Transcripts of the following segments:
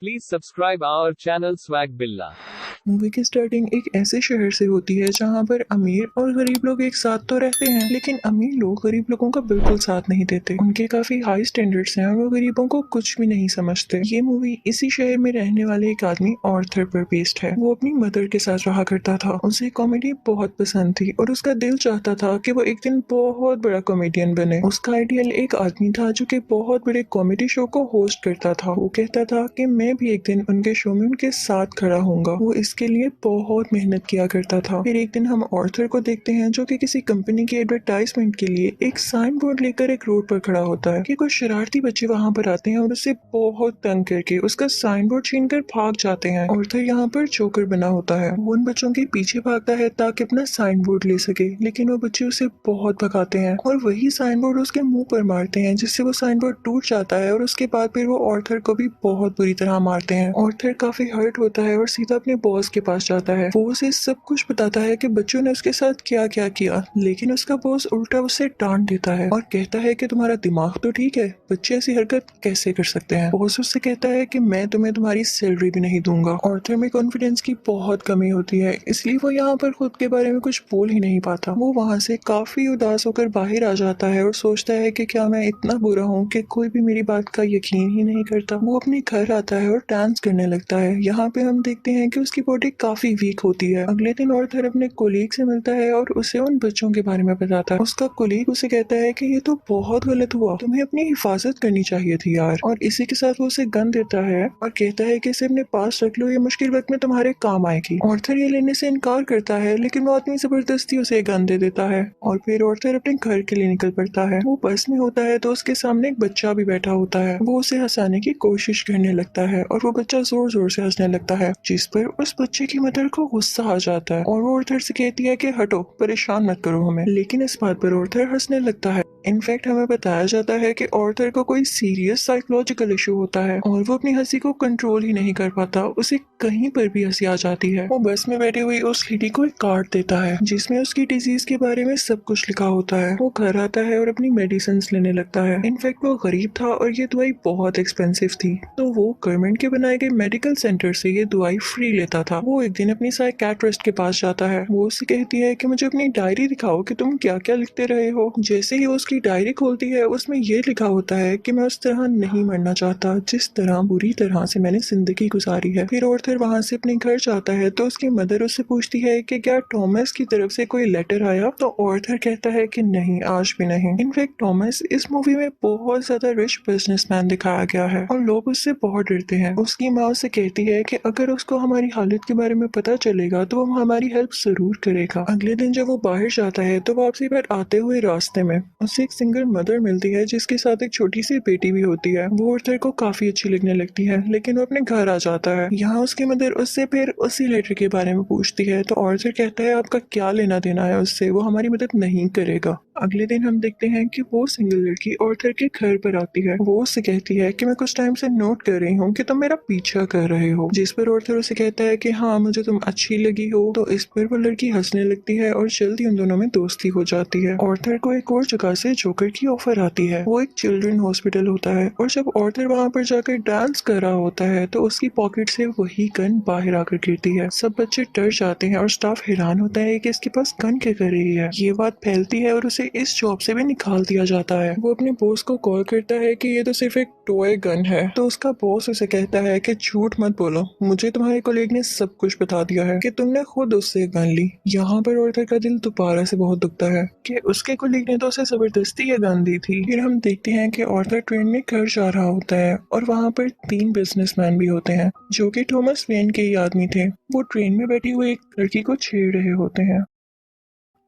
Please subscribe our channel Swag Billa. Movie की starting एक ऐसे शहर से होती है जहाँ पर अमीर और गरीब लोग एक साथ तो रहते हैं, लेकिन अमीर लोग गरीब लोगों का बिल्कुल साथ नहीं देते। उनके काफी हाई स्टैंडर्ड्स हैं और वो गरीबों को कुछ भी नहीं समझते। ये मूवी इसी शहर में रहने वाले एक आदमी ऑर्थर पर बेस्ड है। वो अपनी मदर के साथ रहा करता था। उसे कॉमेडी बहुत पसंद थी और उसका दिल चाहता था कि वो एक दिन बहुत बड़ा कॉमेडियन बने। उसका आइडियल एक आदमी था जो कि बहुत बड़े कॉमेडी शो को होस्ट करता था। वो कहता था कि मैं भी एक दिन उनके शो में उनके साथ खड़ा होऊंगा। वो इसके लिए बहुत मेहनत किया करता था। फिर एक दिन हम ऑर्थर को देखते हैं जो कि किसी कंपनी की एडवर्टाइजमेंट के लिए एक साइन बोर्ड लेकर एक रोड पर खड़ा होता है कि कुछ शरारती बच्चे वहां पर आते हैं और उसे बहुत तंग करके उसका साइन बोर्ड छीन कर भाग जाते हैं। ऑर्थर यहाँ पर जोकर बना होता है। वो उन बच्चों के पीछे भागता है ताकि अपना साइन बोर्ड ले सके, लेकिन वो बच्चे उसे बहुत भगाते हैं और वही साइन बोर्ड उसके मुंह पर मारते हैं, जिससे वो साइन बोर्ड टूट जाता है और उसके बाद फिर वो ऑर्थर को भी बहुत बुरी तरह मारते हैं। ऑर्थर काफी हर्ट होता है और सीधा अपने बॉस के पास जाता है। वो उसे सब कुछ बताता है कि बच्चों ने उसके साथ क्या क्या किया, लेकिन उसका बॉस उल्टा उसे डांट देता है और कहता है कि तुम्हारा दिमाग तो ठीक है, बच्चे ऐसी हरकत कैसे कर सकते हैं। बॉस उससे कहता है कि मैं तुम्हें तुम्हारी सैलरी भी नहीं दूंगा। ऑर्थर में कॉन्फिडेंस की बहुत कमी होती है, इसलिए वो यहाँ पर खुद के बारे में कुछ बोल ही नहीं पाता। वो वहाँ से काफी उदास होकर बाहर आ जाता है और सोचता है कि क्या मैं इतना बुरा हूँ कि कोई भी मेरी बात का यकीन ही नहीं करता। वो अपने घर आता है और डांस करने लगता है। यहाँ पे हम देखते हैं कि उसकी बॉडी काफी वीक होती है। अगले दिन ऑर्थर अपने कोलीग से मिलता है और उसे उन बच्चों के बारे में बताता है। उसका कोलीग उसे कहता है कि ये तो बहुत गलत हुआ, तुम्हें अपनी हिफाजत करनी चाहिए थी यार। और इसी के साथ वो उसे गन देता है और कहता है कि इसे अपने पास रख लो, ये मुश्किल वक्त में तुम्हारे काम आएगी। ऑर्थर ये लेने से इनकार करता है, लेकिन वो आदमी जबरदस्ती उसे गन दे देता है और फिर ऑर्थर अपने घर के लिए निकल पड़ता है। वो बस में होता है तो उसके सामने एक बच्चा भी बैठा होता है। वो उसे हंसाने की कोशिश करने लगता है और वो बच्चा जोर जोर से हंसने लगता है, जिस पर उस बच्चे की मदर को गुस्सा आ जाता है और वो ऑर्थर से कहती है कि हटो, परेशान मत करो हमें। लेकिन इस बात पर ऑर्थर हंसने लगता है। इनफैक्ट हमें बताया जाता है कि ऑर्थर को कोई सीरियस साइकोलॉजिकल इशू होता है और वो अपनी हंसी को कंट्रोल ही नहीं कर पाता। उसे कहीं पर भी हंसी आ जाती है। वो बस में बैठी हुई उस लेडी को एक कार्ड देता है जिसमें उसकी डिजीज के बारे में सब कुछ लिखा होता है। वो घर आता है और अपनी मेडिसिन लेने लगता है। इनफैक्ट वो गरीब था और ये दवाई बहुत एक्सपेंसिव थी, तो वो गवर्नमेंट के बनाए गए मेडिकल सेंटर से ये दवाई फ्री लेता था। वो एक दिन अपनी साइकियाट्रिस्ट के पास जाता है। वो उससे कहती है कि मुझे अपनी डायरी दिखाओ कि तुम क्या क्या लिखते रहे हो। जैसे ही वो उसकी डायरी खोलती है उसमें ये लिखा होता है कि मैं उस तरह नहीं मरना चाहता जिस तरह बुरी तरह से मैंने जिंदगी गुजारी है। फिर ऑर्थर वहाँ से अपने घर जाता है तो उसकी मदर उससे पूछती है कि क्या थॉमस की तरफ से कोई लेटर आया, तो ऑर्थर कहता है कि नहीं, आज भी नहीं। इनफैक्ट थॉमस इस मूवी में बहुत ज्यादा रिच बिजनेसमैन दिखाया गया है और लोग उससे बहुत डरते हैं। उसकी माँ उससे कहती है कि अगर उसको हमारी हालत के बारे में पता चलेगा तो वो हमारी हेल्प जरूर करेगा। अगले दिन जब वो बाहर जाता है तो वापसी पर आते हुए रास्ते में उसे एक सिंगल मदर मिलती है जिसके साथ एक छोटी सी बेटी भी होती है। वो ऑर्थर को काफी अच्छी लगने लगती है, लेकिन वो अपने घर आ जाता है। यहाँ उसकी मदर उससे फिर उसी लेटर के बारे में पूछती है तो ऑर्थर कहता है आपका क्या लेना देना है उससे, वो हमारी मदद नहीं करेगा। अगले दिन हम देखते हैं कि वो सिंगल लड़की ऑर्थर के घर पर आती है। वो उससे कहती है कि मैं कुछ टाइम से नोट कर रही हूँ कि तुम मेरा पीछा कर रहे हो, जिस पर ऑर्थर उसे कहता है कि हाँ, मुझे तुम अच्छी लगी हो। तो इस पर वो लड़की हंसने लगती है और जल्दी उन दोनों में दोस्ती हो जाती है। ऑर्थर को एक और जगह से जोकर की ऑफर आती है। वो एक चिल्ड्रन हॉस्पिटल होता है और जब ऑर्थर वहाँ पर जाकर डांस कर रहा होता है तो उसकी पॉकेट से वही गन बाहर आकर गिरती है। सब बच्चे डर जाते हैं और स्टाफ हैरान होता है कि इसके पास गन क्या कर रही है। ये बात फैलती है और उसे इस जॉब से भी निकाल दिया जाता है। वो अपने बॉस को कॉल करता है कि ये तो सिर्फ एक टॉय गन है, तो उसका बॉस उसे कहता है कि झूठ मत बोलो, मुझे तुम्हारे कोलीग ने सब कुछ बता दिया है कि तुमने खुद उससे गन ली। यहाँ पर ऑर्थर का दिल दोबारा से बहुत दुखता है कि उसके कोलीग ने तो उसे जबरदस्ती ये गन दी थी। फिर हम देखते हैं कि ऑर्थर ट्रेन में घर जा रहा होता है और वहाँ पर 3 बिजनेसमैन भी होते हैं जो कि थॉमस वेन के ही आदमी थे। वो ट्रेन में बैठी हुई एक लड़की को छेड़ रहे होते हैं।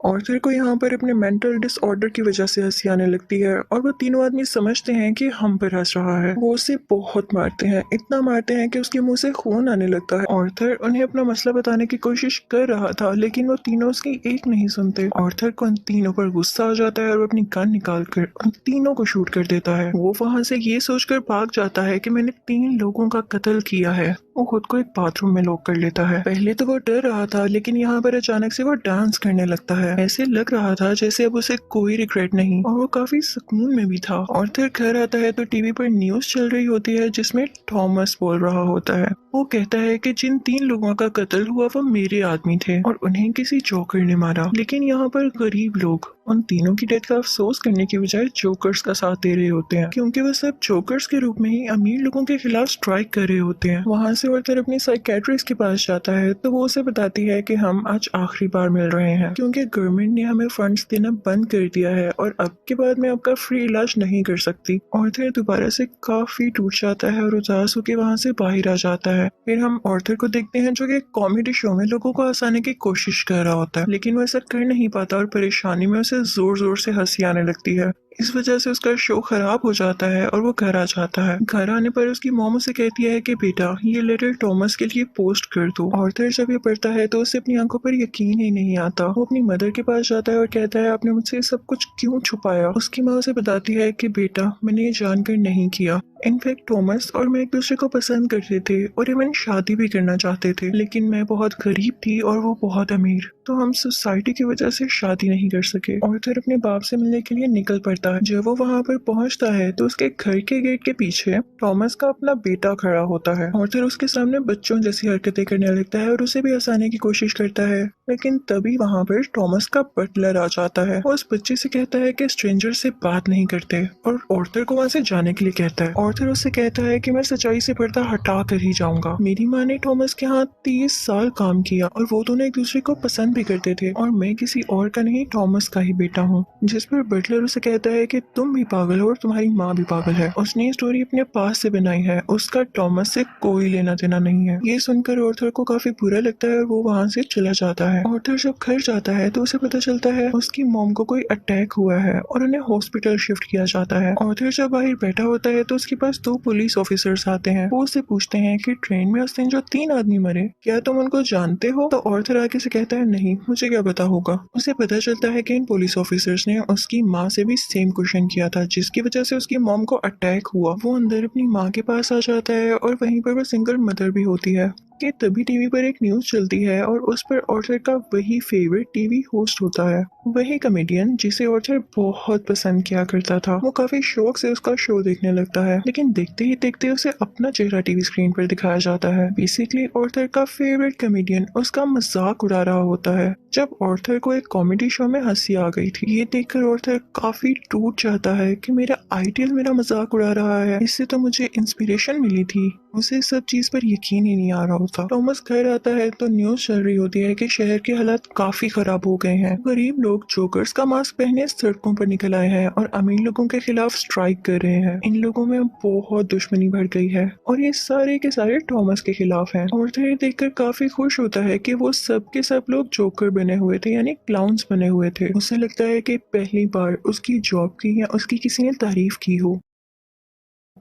ऑर्थर को यहाँ पर अपने मेंटल डिसऑर्डर की वजह से हंसी आने लगती है और वो तीनों आदमी समझते हैं कि हम पर हंस रहा है। वो उसे बहुत मारते हैं, इतना मारते हैं कि उसके मुंह से खून आने लगता है। ऑर्थर उन्हें अपना मसला बताने की कोशिश कर रहा था, लेकिन वो तीनों उसकी एक नहीं सुनते। ऑर्थर को उन तीनों पर गुस्सा आ जाता है और वो अपनी गन निकाल कर उन तीनों को शूट कर देता है। वो वहाँ से ये सोचकर भाग जाता है कि मैंने 3 लोगों का कत्ल किया है। वो खुद को एक बाथरूम में लॉक कर लेता है। पहले तो वो डर रहा था, लेकिन यहाँ पर अचानक से वो डांस करने लगता है। ऐसे लग रहा था जैसे अब उसे कोई रिग्रेट नहीं, और वो काफी सुकून में भी था। आर्थर घर आता है तो टीवी पर न्यूज चल रही होती है जिसमें थॉमस बोल रहा होता है। वो कहता है कि जिन 3 लोगों का कत्ल हुआ वो मेरे आदमी थे और उन्हें किसी जोकर ने मारा। लेकिन यहाँ पर गरीब लोग उन तीनों की डेथ का अफसोस करने की बजाय जोकर्स का साथ दे रहे होते हैं, क्योंकि वो सब जोकर्स के रूप में ही अमीर लोगों के खिलाफ स्ट्राइक कर रहे होते हैं। वहाँ से आर्थर अपनी साइकेट्रिस्ट के पास जाता है तो वो उसे बताती है कि हम आज आखिरी बार मिल रहे हैं, क्योंकि गवर्नमेंट ने हमें फंड्स देना बंद कर दिया है और अब के बाद मैं आपका फ्री इलाज नहीं कर सकती। आर्थर दोबारा से काफी टूट जाता है और उदास होकर वहाँ से बाहर आ जाता है। फिर हम आर्थर को देखते हैं जो कि कॉमेडी शो में लोगों को हंसाने की कोशिश कर रहा होता है, लेकिन वो ऐसा कर नहीं पाता और परेशानी में उसे जोर जोर से हंसी आने लगती है। इस वजह से उसका शो खराब हो जाता है और वो घर आ जाता है। घर आने पर उसकी मॉम उसे कहती है कि बेटा ये लेटर थॉमस के लिए पोस्ट कर दो। आर्थर जब ये पढ़ता है तो उसे अपनी आंखों पर यकीन ही नहीं आता। वो अपनी मदर के पास जाता है और कहता है आपने मुझसे सब कुछ क्यों छुपाया। उसकी माँ उसे बताती है कि बेटा मैंने ये जानकर नहीं किया। इनफैक्ट थॉमस और मैं एक दूसरे को पसंद करते थे और इवन शादी भी करना चाहते थे, लेकिन मैं बहुत गरीब थी और वो बहुत अमीर, तो हम सोसाइटी की वजह से शादी नहीं कर सके। आर्थर अपने बाप से मिलने के लिए निकल पड़ता है। जब वो वहाँ पर पहुँचता है तो उसके घर के गेट के पीछे थॉमस का अपना बेटा खड़ा होता है। आर्थर उसके सामने बच्चों जैसी हरकतें करने लगता है और उसे भी हंसाने की कोशिश करता है, लेकिन तभी वहाँ पर थॉमस का बटलर आ जाता है। वो उस बच्चे से कहता है कि स्ट्रेंजर से बात नहीं करते और आर्थर को वहाँ से जाने के लिए कहता है। आर्थर उससे कहता है कि मैं सच्चाई से पर्दा हटा कर ही जाऊंगा। मेरी माँ ने थॉमस के यहाँ 30 साल काम किया और वो दोनों एक दूसरे को पसंद भी करते थे और मैं किसी और का नहीं थॉमस का ही बेटा हूँ। जिस पर बटलर उसे कहता है कि तुम भी पागल हो और तुम्हारी माँ भी पागल है। उसने ये स्टोरी अपने पास से बनाई है, उसका थॉमस से कोई लेना देना नहीं है। ये सुनकर आर्थर को काफी बुरा लगता है और वो वहाँ से चला जाता है। आर्थर जब घर जाता है तो उसे पता चलता है उसकी मॉम को कोई अटैक हुआ है और उन्हें हॉस्पिटल शिफ्ट किया जाता है। आर्थर जब बाहर बैठा होता है तो उसके पास 2 पुलिस ऑफिसर्स आते हैं। वो उससे पूछते हैं कि ट्रेन में उस दिन जो 3 आदमी मरे क्या तुम उनको जानते हो। तो आर्थर आगे से कहता है नहीं, मुझे क्या पता होगा। उसे पता चलता है कि इन पुलिस ऑफिसर्स ने उसकी माँ से भी सेम क्वेश्चन किया था, जिसकी वजह से उसकी मॉम को अटैक हुआ। वो अंदर अपनी माँ के पास आ जाता है और वहीं पर वो सिंगल मदर भी होती है कि तभी टीवी पर एक न्यूज चलती है और उस पर आर्थर का वही फेवरेट टीवी होस्ट होता है, वही कॉमेडियन जिसे आर्थर बहुत पसंद किया करता था। वो काफी शौक से उसका शो देखने लगता है, लेकिन देखते ही देखते उसे अपना चेहरा टीवी स्क्रीन पर दिखाया जाता है। बेसिकली आर्थर का फेवरेट कॉमेडियन उसका मजाक उड़ा रहा होता है। जब आर्थर को एक कॉमेडी शो में हंसी आ गई थी, ये देखकर आर्थर काफी टूट जाता है कि मेरा आइडियल मेरा मजाक उड़ा रहा है, इससे तो मुझे इंस्पिरेशन मिली थी। उसे सब चीज पर यकीन ही नहीं आ रहा होता। थॉमस घर आता है तो न्यूज चल रही होती है कि शहर के हालात काफी खराब हो गए हैं। गरीब लोग जोकर्स का मास्क पहने सड़कों पर निकल आए हैं और अमीर लोगों के खिलाफ स्ट्राइक कर रहे हैं। इन लोगों में बहुत दुश्मनी बढ़ गई है और ये सारे के सारे थॉमस के खिलाफ हैं। आर्थर ये देखकर काफी खुश होता है कि वो सब के सब लोग जोकर बने हुए थे, यानी क्लाउन्स बने हुए थे। उसे लगता है कि पहली बार उसकी जॉब की या उसकी किसी ने तारीफ की हो।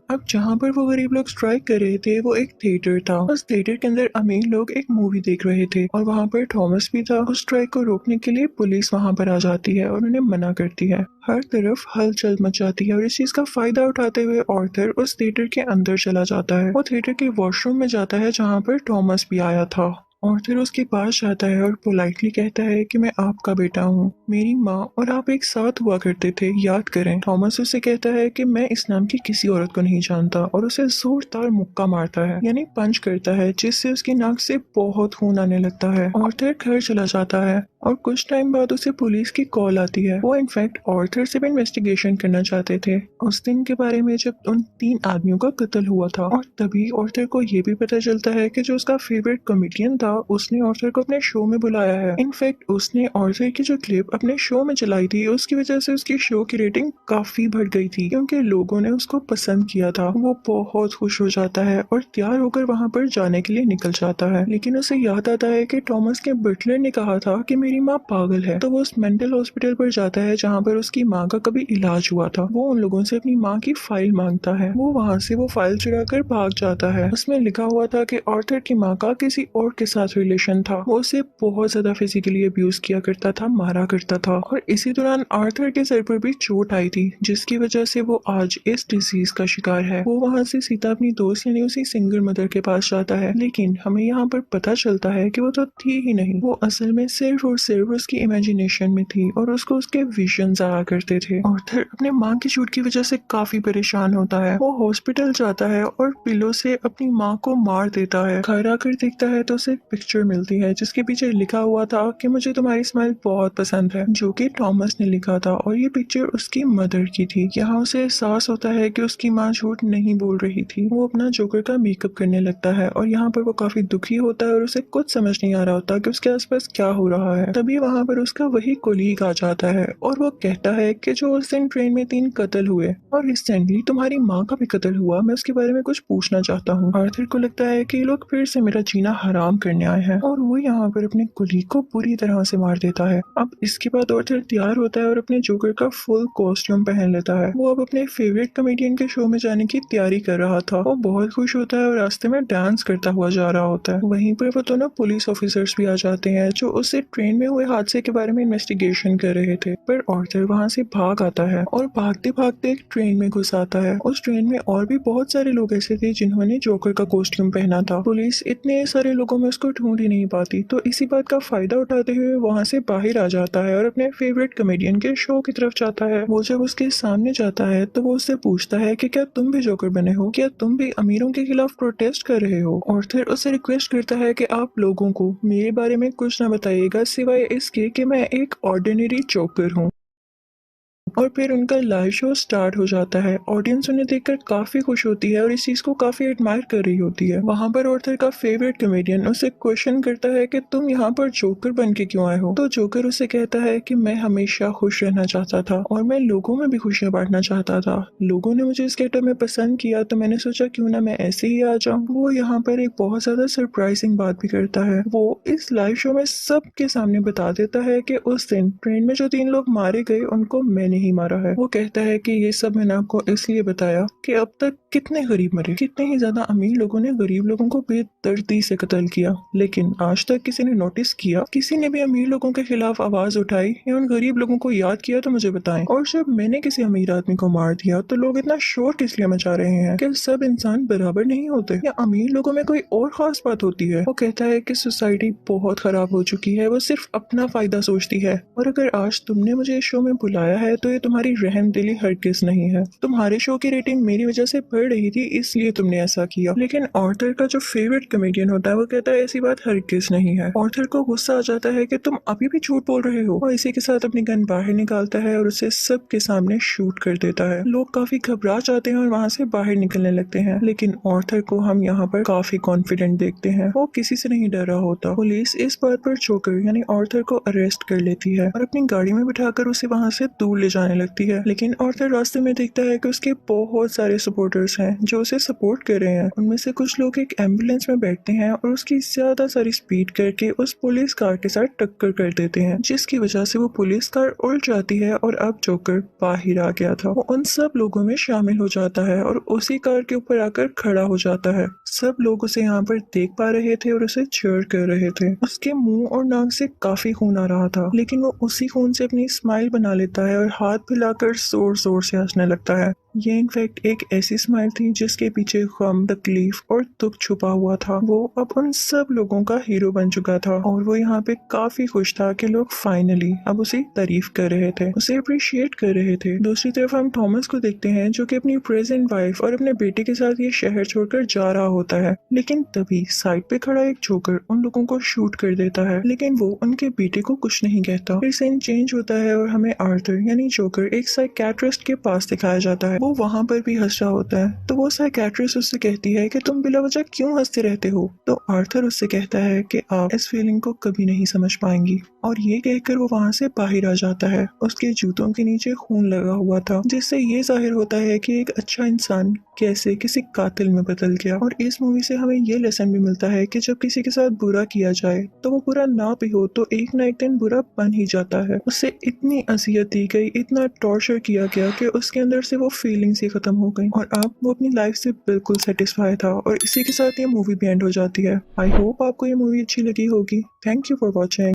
अब जहाँ पर वो गरीब लोग स्ट्राइक कर रहे थे वो एक थिएटर था। उस थिएटर के अंदर अमीर लोग एक मूवी देख रहे थे और वहाँ पर थॉमस भी था। उस स्ट्राइक को रोकने के लिए पुलिस वहाँ पर आ जाती है और उन्हें मना करती है। हर तरफ हलचल मच जाती है और इस चीज का फायदा उठाते हुए आर्थर उस थिएटर के अंदर चला जाता है। वो थिएटर के वॉशरूम में जाता है जहाँ पर थॉमस भी आया था। आर्थर उसके पास जाता है और पोलाइटली कहता है कि मैं आपका बेटा हूँ, मेरी माँ और आप एक साथ हुआ करते थे, याद करें। थॉमस उसे कहता है कि मैं इस नाम की किसी औरत को नहीं जानता और उसे जोरदार मुक्का मारता है, यानी पंच करता है, जिससे उसकी नाक से बहुत खून आने लगता है। आर्थर घर चला जाता है और कुछ टाइम बाद उसे पुलिस की कॉल आती है। वो इनफैक्ट आर्थर से भी इन्वेस्टिगेशन करना चाहते थे उस दिन के बारे में जब उन 3 आदमियों का कत्ल हुआ था। और तभी आर्थर को ये भी पता चलता है कि जो उसका फेवरेट कॉमेडियन था उसने आर्थर को अपने शो में बुलाया है। इनफैक्ट उसने आर्थर की जो क्लिप अपने शो में चलाई थी उसकी वजह से उसकी शो की रेटिंग काफी बढ़ गई थी, क्योंकि लोगों ने उसको पसंद किया था। वो बहुत खुश हो जाता है और तैयार होकर वहाँ पर जाने के लिए निकल जाता है, लेकिन उसे याद आता है कि थॉमस के बटलर ने कहा था कि मेरी माँ पागल है। तो वो उस मेंटल हॉस्पिटल पर जाता है जहाँ पर उसकी माँ का कभी इलाज हुआ था। वो उन लोगों से अपनी माँ की फाइल मांगता है। वो वहाँ से वो फाइल चुरा कर भाग जाता है। उसमें लिखा हुआ था कि आर्थर की माँ का किसी और के साथ रिलेशन था। वो उसे बहुत ज्यादा फिजिकली अब्यूज किया करता था, मारा करता था। और इसी दौरान आर्थर के सर पर भी चोट आई थी, जिसकी वजह से वो आज इस डिजीज का शिकार है। वो वहाँ से सीधा अपनी दोस्त यानी उसी सिंगल मदर के पास जाता है, लेकिन हमें यहाँ पर पता चलता है कि वो तो थी ही नहीं। वो असल में सिर्फ और सिर्फ उसकी इमेजिनेशन में थी और उसको उसके विजन्स आया करते थे। आर्थर अपने माँ की चोट की वजह से काफी परेशान होता है। वो हॉस्पिटल जाता है और पिलो से अपनी माँ को मार देता है। घर आकर देखता है तो उसे एक पिक्चर मिलती है जिसके पीछे लिखा हुआ था कि मुझे तुम्हारी स्माइल बहुत पसंद है, जो कि थॉमस ने लिखा था। और ये पिक्चर उसकी मदर की थी। यहाँ उसे एहसास होता है कि उसकी माँ झूठ नहीं बोल रही थी। वो अपना जोकर का मेकअप करने लगता है और यहाँ पर वो काफी दुखी होता है और उसे कुछ समझ नहीं आ रहा होता कि उसके आसपास क्या हो रहा है। तभी वहाँ पर उसका वही कोलीग आ जाता है और वो कहता है कि जो उस दिन ट्रेन में 3 कत्ल हुए और रिसेंटली तुम्हारी माँ का भी कत्ल हुआ, मैं उसके बारे में कुछ पूछना चाहता हूँ। आर्थर को लगता है कि ये लोग फिर से मेरा जीना हराम करने आए हैं और वो यहाँ पर अपने कुलीग को बुरी तरह से मार देता है। अब इसके बाद आर्थर तैयार होता है और अपने जोकर का फुल कॉस्ट्यूम पहन लेता है। वो अब अपने फेवरेट कॉमेडियन के शो में जाने की तैयारी कर रहा था। वो बहुत खुश होता है और रास्ते में डांस करता हुआ जा रहा होता है। वहीं पर वो दोनों पुलिस ऑफिसर्स भी आ जाते हैं जो उससे ट्रेन में हुए हादसे के बारे में इन्वेस्टिगेशन कर रहे थे। पर आर्थर वहाँ से भाग आता है और भागते भागते एक ट्रेन में घुस आता है। उस ट्रेन में और भी बहुत सारे लोग ऐसे थे जिन्होंने जोकर का कॉस्ट्यूम पहना था। पुलिस इतने सारे लोगों में उसको ढूंढ ही नहीं पाती, तो इसी बात का फायदा उठाते हुए वहाँ से बाहर आ जाता है और अपने फेवरेट कॉमेडियन के शो की तरफ जाता है। वो जब उसके सामने जाता है तो वो उससे पूछता है कि क्या तुम भी जोकर बने हो, क्या तुम भी अमीरों के खिलाफ प्रोटेस्ट कर रहे हो। और फिर उससे रिक्वेस्ट करता है कि आप लोगों को मेरे बारे में कुछ ना बताइएगा सिवाय इसके कि मैं एक ऑर्डिनरी जोकर हूँ। और फिर उनका लाइव शो स्टार्ट हो जाता है। ऑडियंस उन्हें देखकर काफी खुश होती है और इस चीज को काफी एडमायर कर रही होती है। वहां पर आर्थर का फेवरेट कॉमेडियन उसे क्वेश्चन करता है कि तुम यहाँ पर जोकर बन के क्यों आए हो। तो जोकर उसे कहता है कि मैं हमेशा खुश रहना चाहता था और मैं लोगों में भी खुशियां बांटना चाहता था। लोगों ने मुझे इस गेटअप में पसंद किया तो मैंने सोचा क्यों ना मैं ऐसे ही आ जाऊं। वो यहाँ पर एक बहुत ज्यादा सरप्राइजिंग बात भी करता है। वो इस लाइव शो में सबके सामने बता देता है कि उस दिन ट्रेन में जो 3 लोग मारे गए उनको मैंने ही मारा है। वो कहता है कि ये सब मैंने आपको इसलिए बताया कि अब तक कितने गरीब मरे, कितने ही ज्यादा अमीर लोगों ने गरीब लोगों को बेदर्दी से कत्ल किया, लेकिन आज तक किसी ने नोटिस किया, किसी ने भी अमीर लोगों के खिलाफ आवाज उठाई या उन गरीब लोगों को याद किया तो मुझे बताएं। और जब मैंने किसी अमीर आदमी को मार दिया तो लोग इतना शोर किस लिए मचा रहे हैं? क्या सब इंसान बराबर नहीं होते या अमीर लोगों में कोई और खास बात होती है? वो कहता है कि सोसाइटी बहुत खराब हो चुकी है, वो सिर्फ अपना फायदा सोचती है और अगर आज तुमने मुझे इस शो में बुलाया है तो ये तुम्हारी रहमदिली हरगिज नहीं है। तुम्हारे शो की रेटिंग मेरी वजह से बढ़ रही थी इसलिए तुमने ऐसा किया। लेकिन आर्थर का जो फेवरेट कॉमेडियन होता है वो कहता है ऐसी बात हरगिज नहीं है। आर्थर को गुस्सा आ जाता है कि तुम अभी भी झूठ बोल रहे हो और इसी के साथ अपनी गन बाहर निकालता है और उसे सबके सामने शूट कर देता है। लोग काफी घबरा जाते हैं और वहाँ से बाहर निकलने लगते हैं, लेकिन आर्थर को हम यहाँ पर काफी कॉन्फिडेंट देखते हैं। वो किसी से नहीं डर रहा होता। पुलिस इस बात पर जोकर यानी आर्थर को अरेस्ट कर लेती है और अपनी गाड़ी में बिठाकर उसे वहाँ से दूर ले जाने लगती है। लेकिन आर्थर रास्ते में देखता है कि उसके बहुत सारे सपोर्टर्स हैं जो उसे सपोर्ट कर रहे हैं। उनमें से कुछ लोग एक एम्बुलेंस में बैठते हैं और उसकी ज्यादा सारी स्पीड करके उस पुलिस कार के साथ टक्कर कर देते हैं, जिसकी वजह से वो पुलिस कार उल्ट जाती है और अब जोकर बाहर आ गया था। वो उन सब लोगों में शामिल हो जाता है और उसी कार के ऊपर आकर खड़ा हो जाता है। सब लोग उसे यहाँ पर देख पा रहे थे और उसे चीयर कर रहे थे। उसके मुंह और नाक से काफी खून आ रहा था, लेकिन वो उसी खून से अपनी स्माइल बना लेता है और हाथ फैलाकर जोर जोर से हंसने लगता है। ये इनफैक्ट एक ऐसी स्माइल थी जिसके पीछे गम, तकलीफ और दुख छुपा हुआ था। वो अब उन सब लोगों का हीरो बन चुका था और वो यहाँ पे काफी खुश था कि लोग फाइनली अब उसे तारीफ कर रहे थे, उसे अप्रिशिएट कर रहे थे। दूसरी तरफ हम थॉमस को देखते हैं जो कि अपनी प्रेजेंट वाइफ और अपने बेटे के साथ ये शहर छोड़कर जा रहा होता है, लेकिन तभी साइड पे खड़ा एक जोकर उन लोगों को शूट कर देता है, लेकिन वो उनके बेटे को कुछ नहीं कहता। फिर सीन चेंज होता है और हमें आर्थर यानी जोकर एक साइकियाट्रिस्ट के पास दिखाया जाता है। वो वो वहाँ पर भी हंस रहा होता है। तो वो साइकेट्रिस्ट उससे कहती है कि तुम बिला वजह क्यों हंसते रहते हो। तो आर्थर उससे कहता है कि आप इस फीलिंग को कभी नहीं समझ पाएंगी, और ये कहकर वो वहाँ से बाहर आ जाता है। उसके जूतों के नीचे खून लगा हुआ था, जिससे ये जाहिर होता है कि एक अच्छा इंसान कैसे किसी कातिल में बदल गया। और इस मूवी से हमें ये लेसन भी मिलता है कि जब किसी के साथ बुरा किया जाए तो वो बुरा ना भी हो तो एक ना एक दिन बुरा बन ही जाता है। उससे इतनी अजियत दी गई, इतना टॉर्चर किया गया कि उसके अंदर से वो फीलिंग्स ही खत्म हो गई, और अब वो अपनी लाइफ से बिल्कुल सेटिस्फाई था। और इसी के साथ ये मूवी भी एंड हो जाती है। आई होप आपको ये मूवी अच्छी लगी होगी। Thank you for watching.